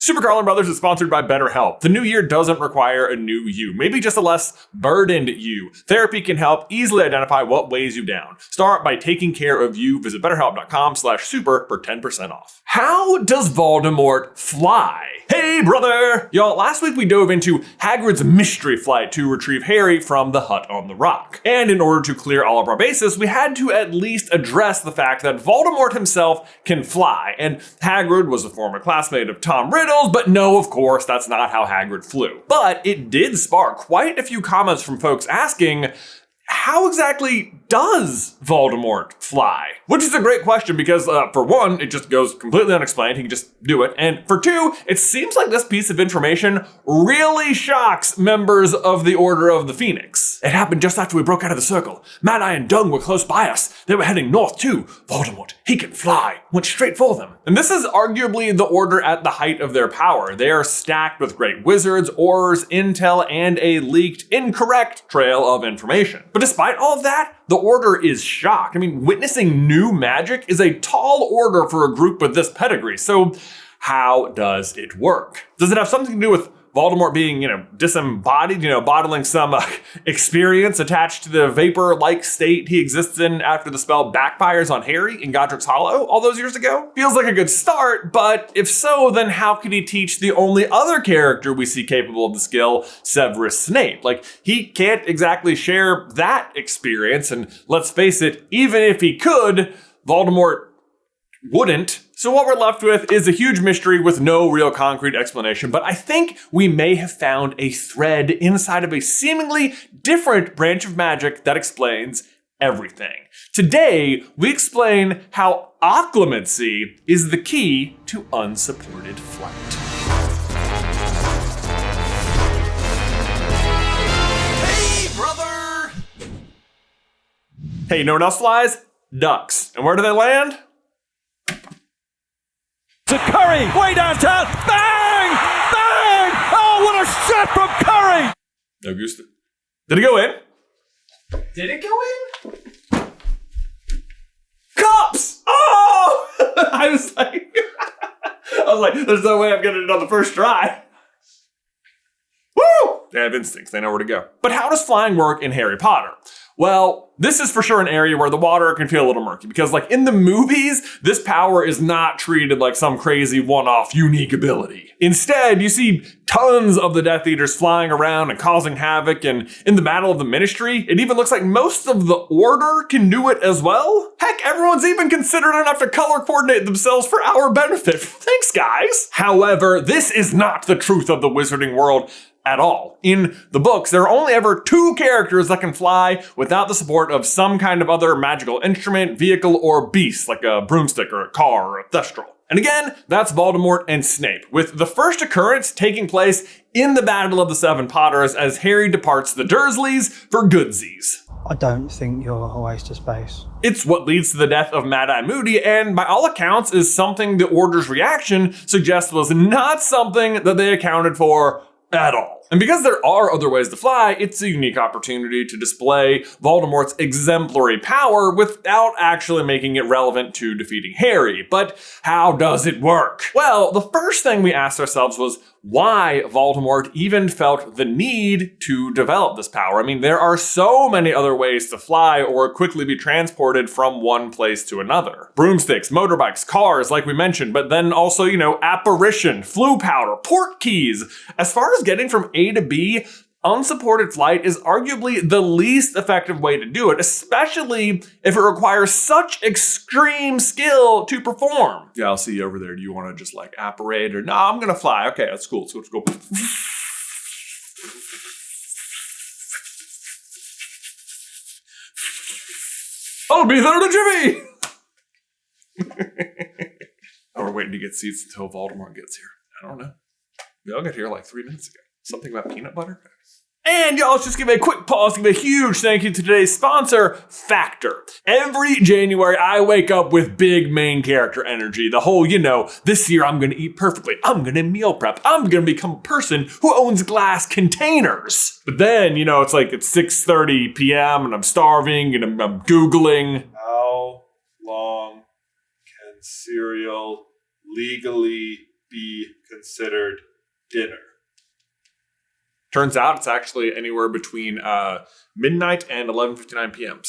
Super Carlin Brothers is sponsored by BetterHelp. The new year doesn't require a new you, maybe just a less burdened you. Therapy can help easily identify what weighs you down. Start by taking care of you. Visit betterhelp.com/super for 10% off. How does Voldemort fly? Hey, brother! Y'all, last week we dove into Hagrid's mystery flight to retrieve Harry from the hut on the rock. And in order to clear all of our bases, we had to at least address the fact that Voldemort himself can fly, and Hagrid was a former classmate of Tom Riddle's, but no, of course, that's not how Hagrid flew. But it did spark quite a few comments from folks asking, how exactly does Voldemort fly? Which is a great question because for one, it just goes completely unexplained. He can just do it. And for two, it seems like this piece of information really shocks members of the Order of the Phoenix. It happened just after we broke out of the circle. Mad-Eye and Dung were close by us. They were heading north too. Voldemort, he can fly. Went straight for them. And this is arguably the Order at the height of their power. They are stacked with great wizards, aurors, intel, and a leaked, incorrect trail of information. But despite all of that, the Order is shocked. I mean, witnessing new magic is a tall order for a group with this pedigree. So how does it work? Does it have something to do with Voldemort being, disembodied, bottling some experience attached to the vapor-like state he exists in after the spell backfires on Harry in Godric's Hollow all those years ago? Feels like a good start, but if so, then how could he teach the only other character we see capable of the skill, Severus Snape? Like, he can't exactly share that experience, and let's face it, even if he could, Voldemort wouldn't. So what we're left with is a huge mystery with no real concrete explanation, but I think we may have found a thread inside of a seemingly different branch of magic that explains everything. Today, we explain how Occlumency is the key to unsupported flight. Hey, brother! Hey, you know what else flies? Ducks. And where do they land? To Curry, way downtown, bang! Bang! Oh, what a shot from Curry! Augusta. Did it go in? Did it go in? Cops! Oh! I was like, there's no way I'm getting it on the first try. Woo! They have instincts, they know where to go. But how does flying work in Harry Potter? Well, this is for sure an area where the water can feel a little murky because in the movies, this power is not treated like some crazy one-off unique ability. Instead, you see tons of the Death Eaters flying around and causing havoc, and in the Battle of the Ministry, it even looks like most of the Order can do it as well. Heck, everyone's even considered enough to color coordinate themselves for our benefit. Thanks, guys. However, this is not the truth of the wizarding world at all. In the books, there are only ever 2 characters that can fly without the support of some kind of other magical instrument, vehicle, or beast, like a broomstick or a car or a thestral. And again, that's Voldemort and Snape, with the first occurrence taking place in the Battle of the Seven Potters as Harry departs the Dursleys for goodsies. I don't think you're a waste of space. It's what leads to the death of Mad-Eye Moody, and by all accounts is something the Order's reaction suggests was not something that they accounted for at all. And because there are other ways to fly, it's a unique opportunity to display Voldemort's exemplary power without actually making it relevant to defeating Harry. But how does it work? Well, the first thing we asked ourselves was why Voldemort even felt the need to develop this power. I mean, there are so many other ways to fly or quickly be transported from one place to another. Broomsticks, motorbikes, cars, like we mentioned, but then also, apparition, flu powder, port keys. As far as getting from A to B, unsupported flight is arguably the least effective way to do it, especially if it requires such extreme skill to perform. Yeah, I'll see you over there. Do you want to just apparate or no, I'm gonna fly. Okay, that's cool. So let's go. I'll be there in a jiffy. Oh, we're waiting to get seats until Voldemort gets here. I don't know. We all got here 3 minutes ago. Something about peanut butter? And y'all, let's just give a quick pause, give a huge thank you to today's sponsor, Factor. Every January, I wake up with big main character energy. The whole, this year I'm gonna eat perfectly. I'm gonna meal prep. I'm gonna become a person who owns glass containers. But then, it's 6:30 p.m. and I'm starving and I'm Googling. How long can cereal legally be considered dinner? Turns out it's actually anywhere between midnight and 11:59 p.m.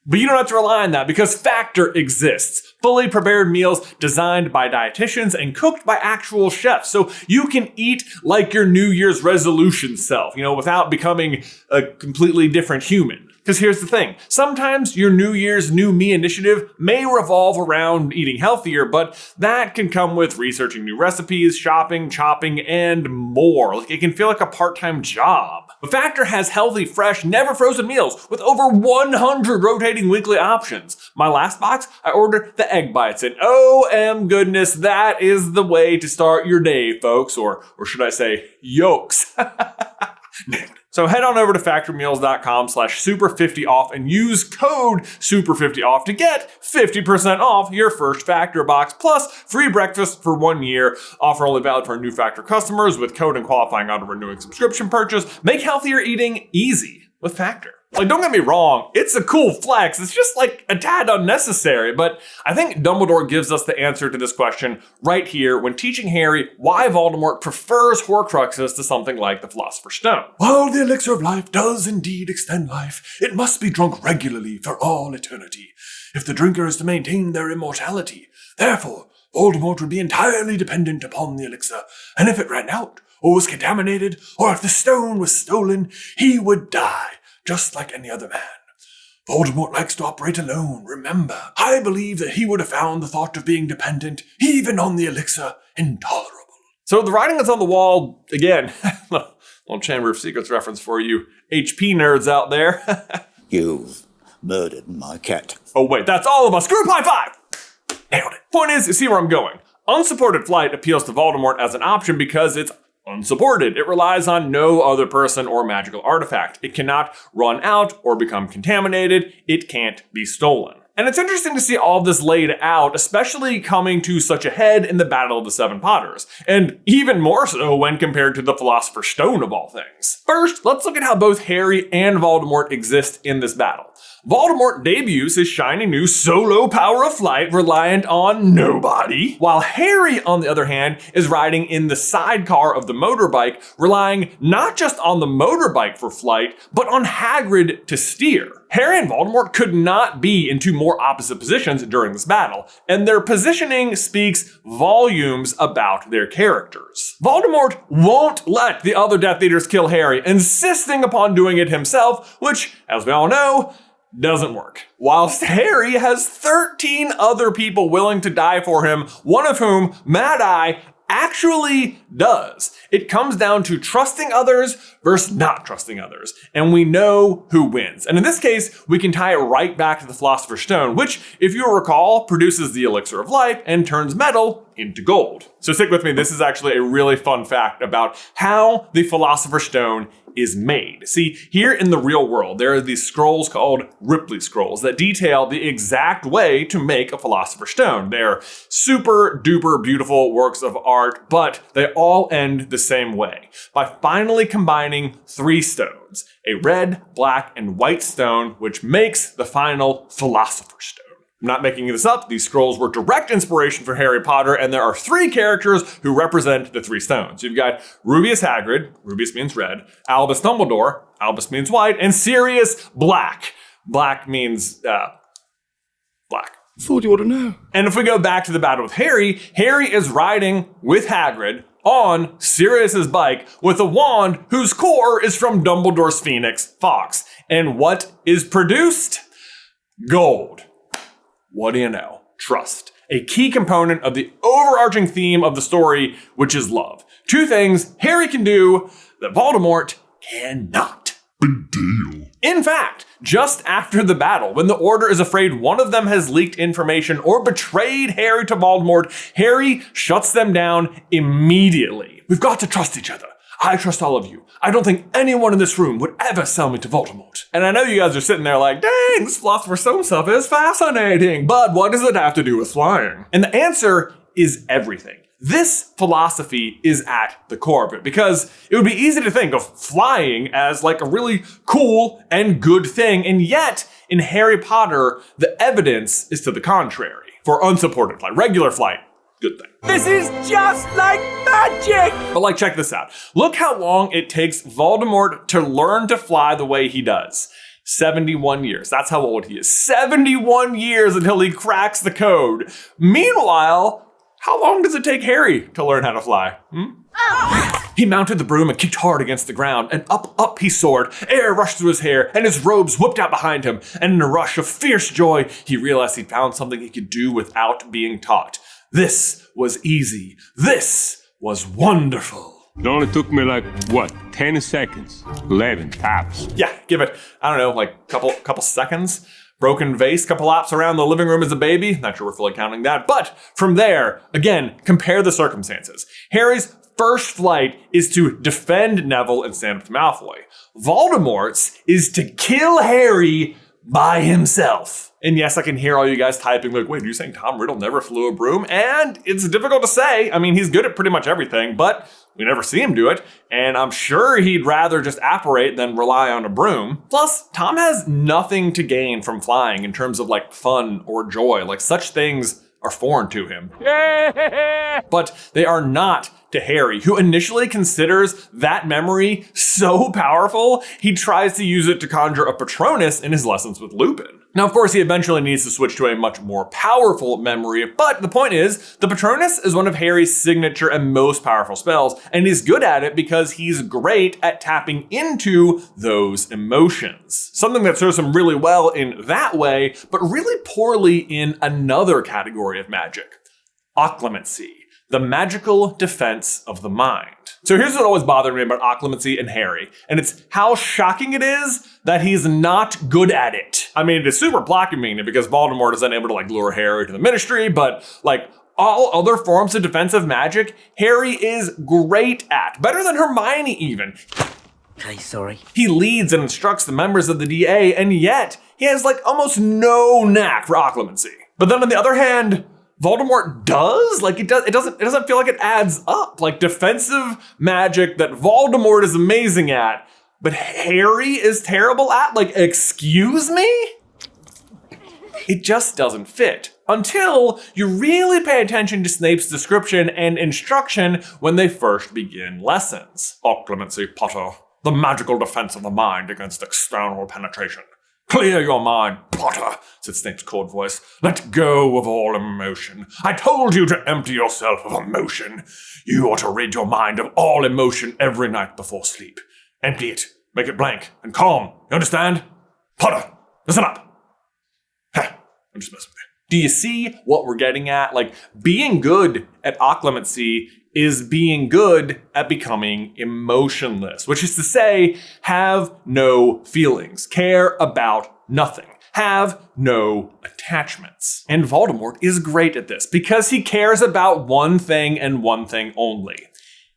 But you don't have to rely on that because Factor exists. Fully prepared meals designed by dietitians and cooked by actual chefs. So you can eat like your New Year's resolution self, without becoming a completely different human. Because here's the thing, sometimes your New Year's New Me initiative may revolve around eating healthier, but that can come with researching new recipes, shopping, chopping, and more. It can feel like a part-time job. But Factor has healthy, fresh, never frozen meals with over 100 rotating weekly options. My last box, I ordered the egg bites, and OM goodness, that is the way to start your day, folks, or should I say, yolks. Nailed it. So head on over to factormeals.com/super50off and use code super50off to get 50% off your first Factor box plus free breakfast for 1 year. Offer only valid for new Factor customers with code and qualifying auto-renewing subscription purchase. Make healthier eating easy with Factor. Don't get me wrong, it's a cool flex. It's just a tad unnecessary, but I think Dumbledore gives us the answer to this question right here when teaching Harry why Voldemort prefers Horcruxes to something like the Philosopher's Stone. While the elixir of life does indeed extend life, it must be drunk regularly for all eternity, if the drinker is to maintain their immortality. Therefore, Voldemort would be entirely dependent upon the elixir, and if it ran out, or was contaminated, or if the stone was stolen, he would die. Just like any other man. Voldemort likes to operate alone, remember. I believe that he would have found the thought of being dependent, even on the elixir, intolerable. So the writing is on the wall, again, little Chamber of Secrets reference for you HP nerds out there. You've murdered my cat. Oh wait, that's all of us. Group high five! Nailed it. Point is, you see where I'm going. Unsupported flight appeals to Voldemort as an option because it's unsupported. It relies on no other person or magical artifact. It cannot run out or become contaminated. It can't be stolen. And it's interesting to see all this laid out, especially coming to such a head in the Battle of the Seven Potters, and even more so when compared to the Philosopher's Stone of all things. First, let's look at how both Harry and Voldemort exist in this battle. Voldemort debuts his shiny new solo power of flight reliant on nobody, while Harry, on the other hand, is riding in the sidecar of the motorbike, relying not just on the motorbike for flight, but on Hagrid to steer. Harry and Voldemort could not be in two more opposite positions during this battle, and their positioning speaks volumes about their characters. Voldemort won't let the other Death Eaters kill Harry, insisting upon doing it himself, which, as we all know, doesn't work. Whilst Harry has 13 other people willing to die for him, one of whom, Mad Eye, actually does. It comes down to trusting others versus not trusting others, and we know who wins. And in this case, we can tie it right back to the Philosopher's Stone, which, if you recall, produces the elixir of life and turns metal into gold. So stick with me, this is actually a really fun fact about how the Philosopher's Stone is made. See, here in the real world, there are these scrolls called Ripley scrolls that detail the exact way to make a Philosopher's Stone. They're super duper beautiful works of art, but they all end the same way, by finally combining three stones, a red, black, and white stone, which makes the final Philosopher's Stone. I'm not making this up, these scrolls were direct inspiration for Harry Potter, and there are three characters who represent the three stones. You've got Rubeus Hagrid, Rubeus means red, Albus Dumbledore, Albus means white, and Sirius Black. Black means, black. Thought you ought to know. And if we go back to the battle with Harry, Harry is riding with Hagrid on Sirius's bike with a wand whose core is from Dumbledore's Phoenix Fox. And what is produced? Gold. What do you know? Trust. A key component of the overarching theme of the story, which is love. Two things Harry can do that Voldemort cannot. Big deal. In fact, just after the battle, when the Order is afraid one of them has leaked information or betrayed Harry to Voldemort, Harry shuts them down immediately. We've got to trust each other. I trust all of you. I don't think anyone in this room would ever sell me to Voldemort. And I know you guys are sitting there like, dang, this Philosopher's Stone stuff is fascinating, but what does it have to do with flying? And the answer is everything. This philosophy is at the core of it, because it would be easy to think of flying as like a really cool and good thing, and yet in Harry Potter, the evidence is to the contrary. For unsupported flight, regular flight, Good thing. This is just like magic! But like, check this out. Look how long it takes Voldemort to learn to fly the way he does. 71 years. That's how old he is. 71 years until he cracks the code. Meanwhile, how long does it take Harry to learn how to fly? He mounted the broom and kicked hard against the ground, and up he soared. Air rushed through his hair, and his robes whipped out behind him. And in a rush of fierce joy, he realized he'd found something he could do without being taught. This was easy. This was wonderful. It only took me like, 10 seconds? 11 tops. Yeah, give it, I don't know, like couple seconds. Broken vase, couple laps around the living room as a baby. Not sure we're fully counting that. But from there, again, compare the circumstances. Harry's first flight is to defend Neville and stand up to Malfoy. Voldemort's is to kill Harry by himself. And yes, I can hear all you guys typing like, wait, are you saying Tom Riddle never flew a broom? And it's difficult to say. I mean, he's good at pretty much everything, but we never see him do it. And I'm sure he'd rather just apparate than rely on a broom. Plus, Tom has nothing to gain from flying in terms of like fun or joy. Like such things are foreign to him. But they are not to Harry, who initially considers that memory so powerful, he tries to use it to conjure a Patronus in his lessons with Lupin. Now, of course, he eventually needs to switch to a much more powerful memory, but the point is, the Patronus is one of Harry's signature and most powerful spells, and he's good at it because he's great at tapping into those emotions. Something that serves him really well in that way, but really poorly in another category of magic: Occlumency, the magical defense of the mind. So here's what always bothered me about Occlumency and Harry, and it's how shocking it is that he's not good at it. I mean, it is super plot convenient because Voldemort is unable to like lure Harry to the Ministry, but like all other forms of defensive magic, Harry is great at. Better than Hermione even. Okay, sorry. He leads and instructs the members of the DA, and yet he has like almost no knack for Occlumency. But then on the other hand, Voldemort does? Like it doesn't feel like it adds up. Like defensive magic that Voldemort is amazing at, but Harry is terrible at? Like, excuse me? It just doesn't fit. Until you really pay attention to Snape's description and instruction when they first begin lessons. Occlumency, Potter, the magical defense of the mind against external penetration. Clear your mind, Potter, said Snape's cold voice. Let go of all emotion. I told you to empty yourself of emotion. You ought to rid your mind of all emotion every night before sleep. Empty it, make it blank, and calm. You understand? Potter, listen up. I'm just messing with you. Do you see what we're getting at? Like, being good at Occlumency is being good at becoming emotionless, which is to say, have no feelings, care about nothing, have no attachments. And Voldemort is great at this because he cares about one thing and one thing only: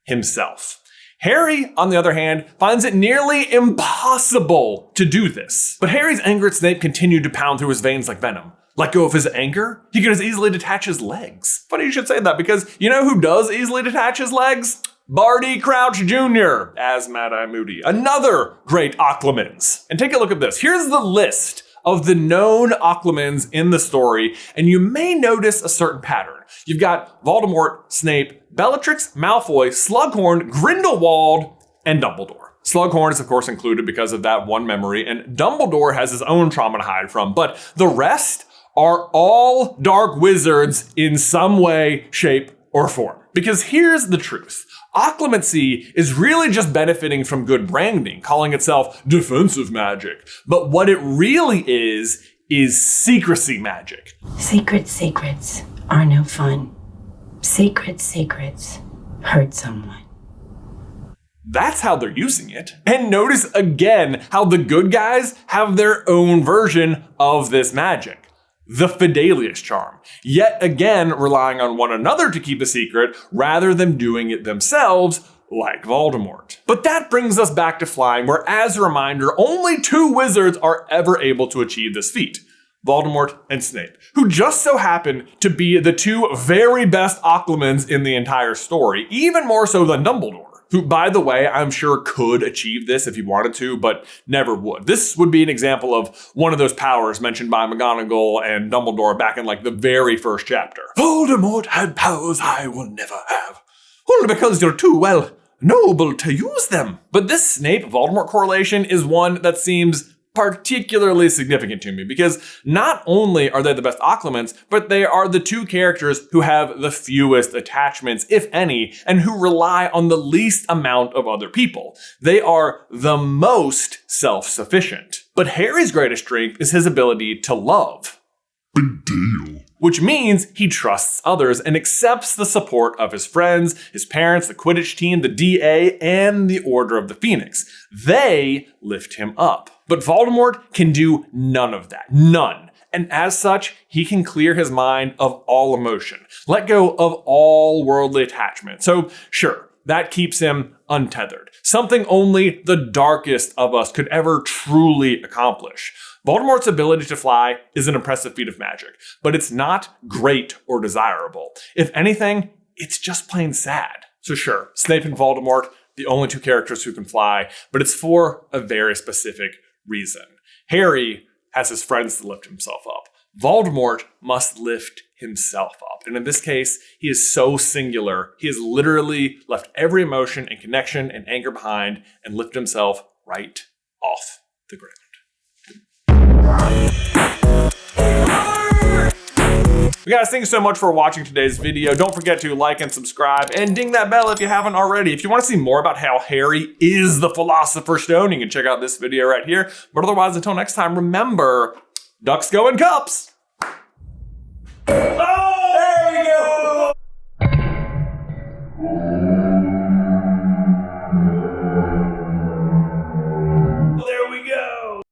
himself. Harry, on the other hand, finds it nearly impossible to do this. But Harry's anger at Snape continued to pound through his veins like venom. Let go of his anger? He could as easily detach his legs. Funny you should say that, because you know who does easily detach his legs? Barty Crouch Jr. as Mad-Eye Moody, another great Occlumens. And take a look at this. Here's the list of the known Occlumens in the story, and you may notice a certain pattern. You've got Voldemort, Snape, Bellatrix, Malfoy, Slughorn, Grindelwald, and Dumbledore. Slughorn is of course included because of that one memory, and Dumbledore has his own trauma to hide from, but the rest are all dark wizards in some way, shape, or form. Because here's the truth. Occlumency is really just benefiting from good branding, calling itself defensive magic. But what it really is secrecy magic. Secrets are no fun. Secrets hurt someone. That's how they're using it. And notice again how the good guys have their own version of this magic. The Fidelius charm, yet again relying on one another to keep a secret rather than doing it themselves like Voldemort. But that brings us back to flying, where as a reminder, only 2 wizards are ever able to achieve this feat: Voldemort and Snape, who just so happen to be the 2 very best Occlumens in the entire story, even more so than Dumbledore. who, by the way, I'm sure could achieve this if he wanted to, but never would. This would be an example of one of those powers mentioned by McGonagall and Dumbledore back in like the very first chapter. Voldemort had powers I will never have, only because you're too, well, noble to use them. But this Snape-Voldemort correlation is one that seems particularly significant to me because not only are they the best Occluments, but they are the two characters who have the fewest attachments, if any, and who rely on the least amount of other people. They are the most self-sufficient. But Harry's greatest strength is his ability to love. Big deal. Which means he trusts others and accepts the support of his friends, his parents, the Quidditch team, the DA, and the Order of the Phoenix. They lift him up. But Voldemort can do none of that. None. And as such, he can clear his mind of all emotion, let go of all worldly attachment. So sure, that keeps him untethered. Something only the darkest of us could ever truly accomplish. Voldemort's ability to fly is an impressive feat of magic, but it's not great or desirable. If anything, it's just plain sad. So sure, Snape and Voldemort, the only two characters who can fly, but it's for a very specific reason. Harry has his friends to lift himself up. Voldemort must lift himself up. And in this case, he is so singular, he has literally left every emotion and connection and anger behind and lifted himself right off the ground. Guys, thank you so much for watching today's video. Don't forget to like and subscribe and ding that bell if you haven't already. If you want to see more about how Harry is the Philosopher's Stone, you can check out this video right here. But otherwise, until next time, remember, ducks go in cups.